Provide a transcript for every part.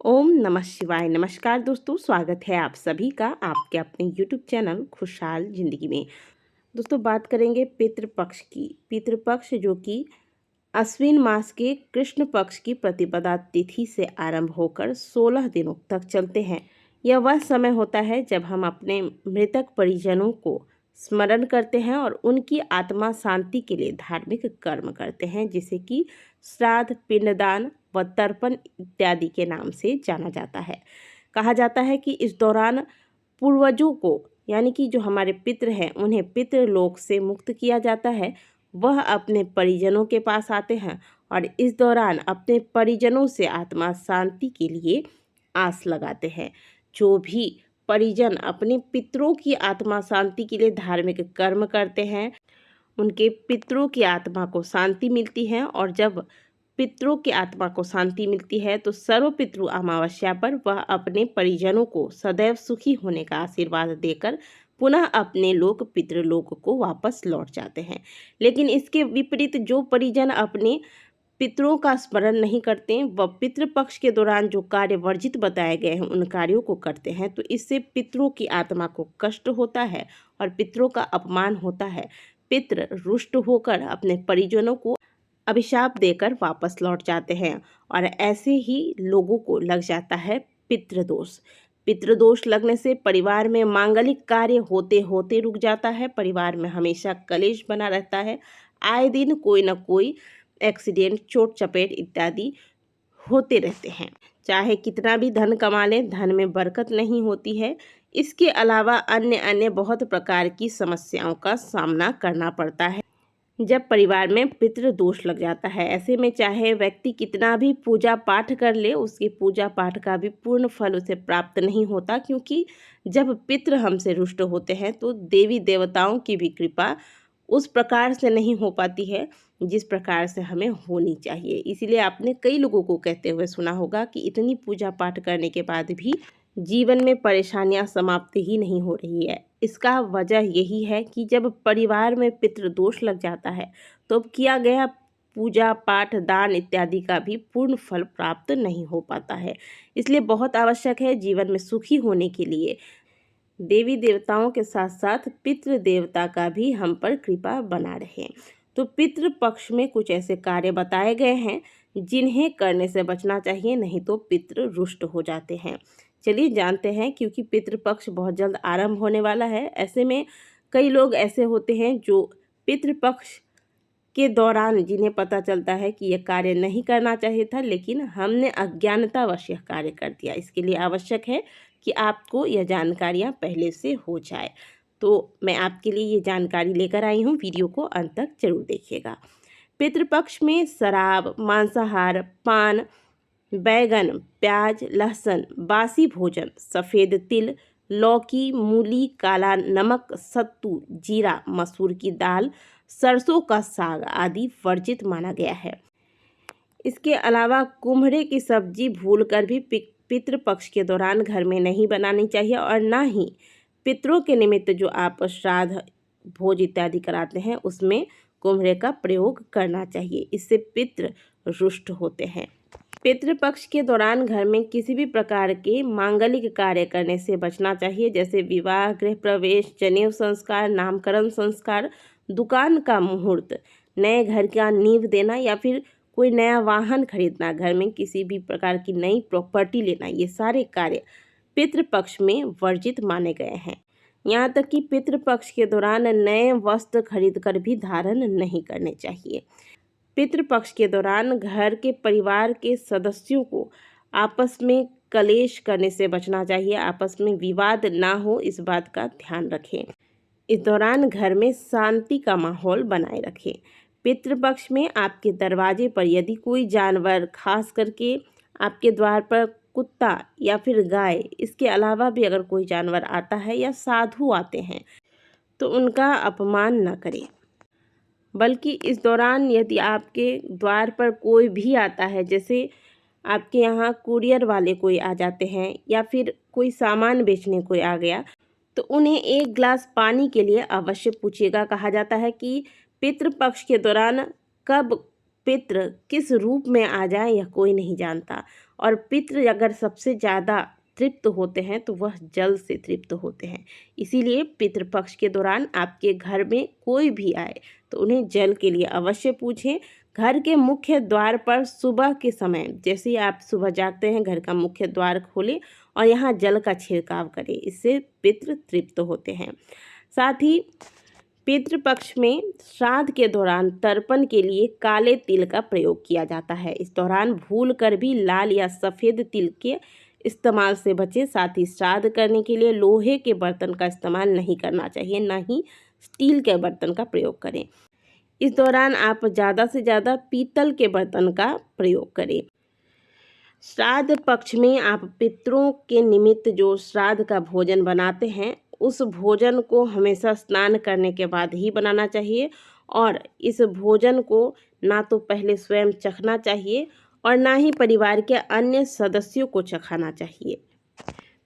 ओम नमः शिवाय। नमस्कार दोस्तों, स्वागत है आप सभी का आपके अपने यूट्यूब चैनल खुशहाल ज़िंदगी में। दोस्तों, बात करेंगे पितृपक्ष की। पितृपक्ष जो कि अश्विन मास के कृष्ण पक्ष की प्रतिपदा तिथि से आरंभ होकर 16 दिनों तक चलते हैं। यह वह समय होता है जब हम अपने मृतक परिजनों को स्मरण करते हैं और उनकी आत्मा शांति के लिए धार्मिक कर्म करते हैं, जिसे कि श्राद्ध, पिंडदान व तर्पण इत्यादि के नाम से जाना जाता है। कहा जाता है कि इस दौरान पूर्वजों को, यानी कि जो हमारे पितृ हैं, उन्हें पितृलोक से मुक्त किया जाता है। वह अपने परिजनों के पास आते हैं और इस दौरान अपने परिजनों से आत्मा शांति के लिए आस लगाते हैं। जो भी परिजन अपने पितरों की आत्मा शांति के लिए धार्मिक कर्म करते हैं, उनके पितरों की आत्मा को शांति मिलती है। और जब पितरों की आत्मा को शांति मिलती है तो सर्वपितृ अमावस्या पर वह अपने परिजनों को सदैव सुखी होने का आशीर्वाद देकर पुनः अपने लोक पितृलोक को वापस लौट जाते हैं। लेकिन इसके विपरीत जो परिजन अपने पितरों का स्मरण नहीं करते, वह पितृपक्ष के दौरान जो कार्य वर्जित बताए गए हैं उन कार्यों को करते हैं, तो इससे पितरों की आत्मा को कष्ट होता है और पितरों का अपमान होता है। पितृ रुष्ट होकर अपने परिजनों को अभिशाप देकर वापस लौट जाते हैं और ऐसे ही लोगों को लग जाता है पितृदोष। पितृदोष लगने से परिवार में मांगलिक कार्य होते होते रुक जाता है। परिवार में हमेशा कलेश बना रहता है। आए दिन कोई न कोई एक्सीडेंट, चोट चपेट इत्यादि होते रहते हैं। चाहे कितना भी धन कमा लें, धन में बरकत नहीं होती है। इसके अलावा अन्य अन्य बहुत प्रकार की समस्याओं का सामना करना पड़ता है जब परिवार में पितृ दोष लग जाता है। ऐसे में चाहे व्यक्ति कितना भी पूजा पाठ कर ले, उसके पूजा पाठ का भी पूर्ण फल उसे प्राप्त नहीं होता, क्योंकि जब पितृ हमसे रुष्ट होते हैं तो देवी देवताओं की भी कृपा उस प्रकार से नहीं हो पाती है जिस प्रकार से हमें होनी चाहिए। इसीलिए आपने कई लोगों को कहते हुए सुना होगा कि इतनी पूजा पाठ करने के बाद भी जीवन में परेशानियां समाप्त ही नहीं हो रही है। इसका वजह यही है कि जब परिवार में पितृदोष लग जाता है तो अब किया गया पूजा पाठ, दान इत्यादि का भी पूर्ण फल प्राप्त नहीं हो पाता है। इसलिए बहुत आवश्यक है जीवन में सुखी होने के लिए देवी देवताओं के साथ साथ पितृ देवता का भी हम पर कृपा बना रहे। तो पितृ पक्ष में कुछ ऐसे कार्य बताए गए हैं जिन्हें करने से बचना चाहिए, नहीं तो पितृ रुष्ट हो जाते हैं। चलिए जानते हैं, क्योंकि पितृपक्ष बहुत जल्द आरंभ होने वाला है। ऐसे में कई लोग ऐसे होते हैं जो पितृपक्ष के दौरान जिन्हें पता चलता है कि यह कार्य नहीं करना चाहिए था, लेकिन हमने अज्ञानतावश यह कार्य कर दिया। इसके लिए आवश्यक है कि आपको यह जानकारियाँ पहले से हो जाए। तो मैं आपके लिए ये जानकारी लेकर आई हूँ, वीडियो को अंत तक जरूर देखिएगा। पितृपक्ष में शराब, मांसाहार, पान, बैगन, प्याज, लहसुन, बासी भोजन, सफ़ेद तिल, लौकी, मूली, काला नमक, सत्तू, जीरा, मसूर की दाल, सरसों का साग आदि वर्जित माना गया है। इसके अलावा कुम्हड़े की सब्जी भूलकर भी पितृपक्ष के दौरान घर में नहीं बनानी चाहिए और ना ही पितरों के निमित्त जो आप श्राद्ध, भोज इत्यादि कराते हैं उसमें कुम्हड़े का प्रयोग करना चाहिए। इससे पितृ रुष्ट होते हैं। पितृपक्ष के दौरान घर में किसी भी प्रकार के मांगलिक कार्य करने से बचना चाहिए, जैसे विवाह, गृह प्रवेश, जनेऊ संस्कार, नामकरण संस्कार, दुकान का मुहूर्त, नए घर का नींव देना या फिर कोई नया वाहन खरीदना, घर में किसी भी प्रकार की नई प्रॉपर्टी लेना, ये सारे कार्य पितृपक्ष में वर्जित माने गए हैं। यहाँ तक कि पितृपक्ष के दौरान नए वस्त्र खरीदकर भी धारण नहीं करने चाहिए। पितृपक्ष के दौरान घर के परिवार के सदस्यों को आपस में कलेश करने से बचना चाहिए। आपस में विवाद ना हो, इस बात का ध्यान रखें। इस दौरान घर में शांति का माहौल बनाए रखें। पितृपक्ष में आपके दरवाजे पर यदि कोई जानवर, खास करके आपके द्वार पर कुत्ता या फिर गाय, इसके अलावा भी अगर कोई जानवर आता है या साधु आते हैं तो उनका अपमान न करें। बल्कि इस दौरान यदि आपके द्वार पर कोई भी आता है, जैसे आपके यहाँ कुरियर वाले कोई आ जाते हैं या फिर कोई सामान बेचने कोई आ गया, तो उन्हें एक गिलास पानी के लिए अवश्य पूछिएगा। कहा जाता है कि पितृपक्ष के दौरान कब पितृ किस रूप में आ जाए यह कोई नहीं जानता। और पितृ अगर सबसे ज़्यादा तृप्त होते हैं तो वह जल से तृप्त होते हैं। इसीलिए पितृपक्ष के दौरान आपके घर में कोई भी आए तो उन्हें जल के लिए अवश्य पूछें। घर के मुख्य द्वार पर सुबह के समय जैसे ही आप सुबह जागते हैं घर का मुख्य द्वार खोलें और यहाँ जल का छिड़काव करें, इससे पितृ तृप्त होते हैं। साथ ही पितृपक्ष में श्राद्ध के दौरान तर्पण के लिए काले तिल का प्रयोग किया जाता है। इस दौरान भूल कर भी लाल या सफ़ेद तिल के इस्तेमाल से बचें। साथ ही श्राद्ध करने के लिए लोहे के बर्तन का इस्तेमाल नहीं करना चाहिए, ना ही स्टील के बर्तन का प्रयोग करें। इस दौरान आप ज़्यादा से ज़्यादा पीतल के बर्तन का प्रयोग करें। श्राद्ध पक्ष में आप पितरों के निमित्त जो श्राद्ध का भोजन बनाते हैं उस भोजन को हमेशा स्नान करने के बाद ही बनाना चाहिए और इस भोजन को ना तो पहले स्वयं चखना चाहिए और ना ही परिवार के अन्य सदस्यों को चखाना चाहिए।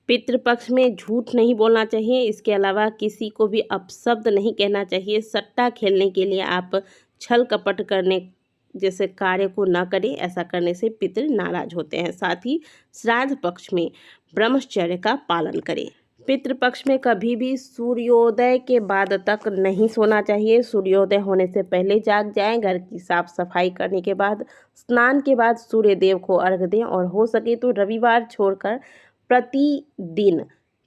पितृपक्ष में झूठ नहीं बोलना चाहिए। इसके अलावा किसी को भी अपशब्द नहीं कहना चाहिए। सट्टा खेलने के लिए आप छल कपट करने जैसे कार्य को न करें, ऐसा करने से पितृ नाराज होते हैं। साथ ही श्राद्ध पक्ष में ब्रह्मचर्य का पालन करें। पितृपक्ष में कभी भी सूर्योदय के बाद तक नहीं सोना चाहिए। सूर्योदय होने से पहले जाग जाएं। घर की साफ सफाई करने के बाद स्नान के बाद सूर्य देव को अर्घ्य दें और हो सके तो रविवार छोड़कर प्रतिदिन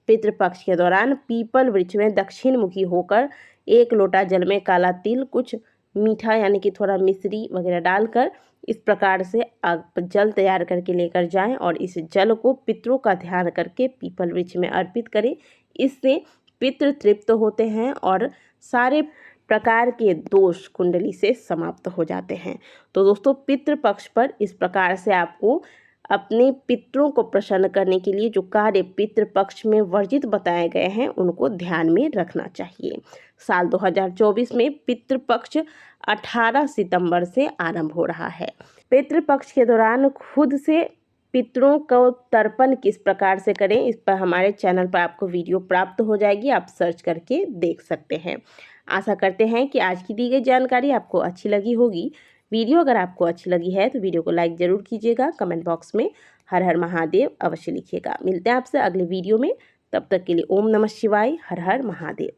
पितृपक्ष के दौरान पीपल वृक्ष में दक्षिण मुखी होकर 1 लोटा जल में काला तिल, कुछ मीठा यानी कि थोड़ा मिश्री वगैरह डालकर इस प्रकार से जल तैयार करके लेकर जाएं और इस जल को पितरों का ध्यान करके पीपल वृक्ष में अर्पित करें। इससे पितृ तृप्त होते हैं और सारे प्रकार के दोष कुंडली से समाप्त हो जाते हैं। तो दोस्तों पितृपक्ष पर इस प्रकार से आपको अपने पितरों को प्रसन्न करने के लिए जो कार्य पितृपक्ष में वर्जित बताए गए हैं उनको ध्यान में रखना चाहिए। साल 2024 में पितृपक्ष 18 सितंबर से आरंभ हो रहा है। पितृपक्ष के दौरान खुद से पितरों को तर्पण किस प्रकार से करें, इस पर हमारे चैनल पर आपको वीडियो प्राप्त हो जाएगी, आप सर्च करके देख सकते हैं। आशा करते हैं कि आज की दी गई जानकारी आपको अच्छी लगी होगी। वीडियो अगर आपको अच्छी लगी है तो वीडियो को लाइक ज़रूर कीजिएगा। कमेंट बॉक्स में हर हर महादेव अवश्य लिखिएगा। मिलते हैं आपसे अगले वीडियो में, तब तक के लिए ओम नमः शिवाय, हर हर महादेव।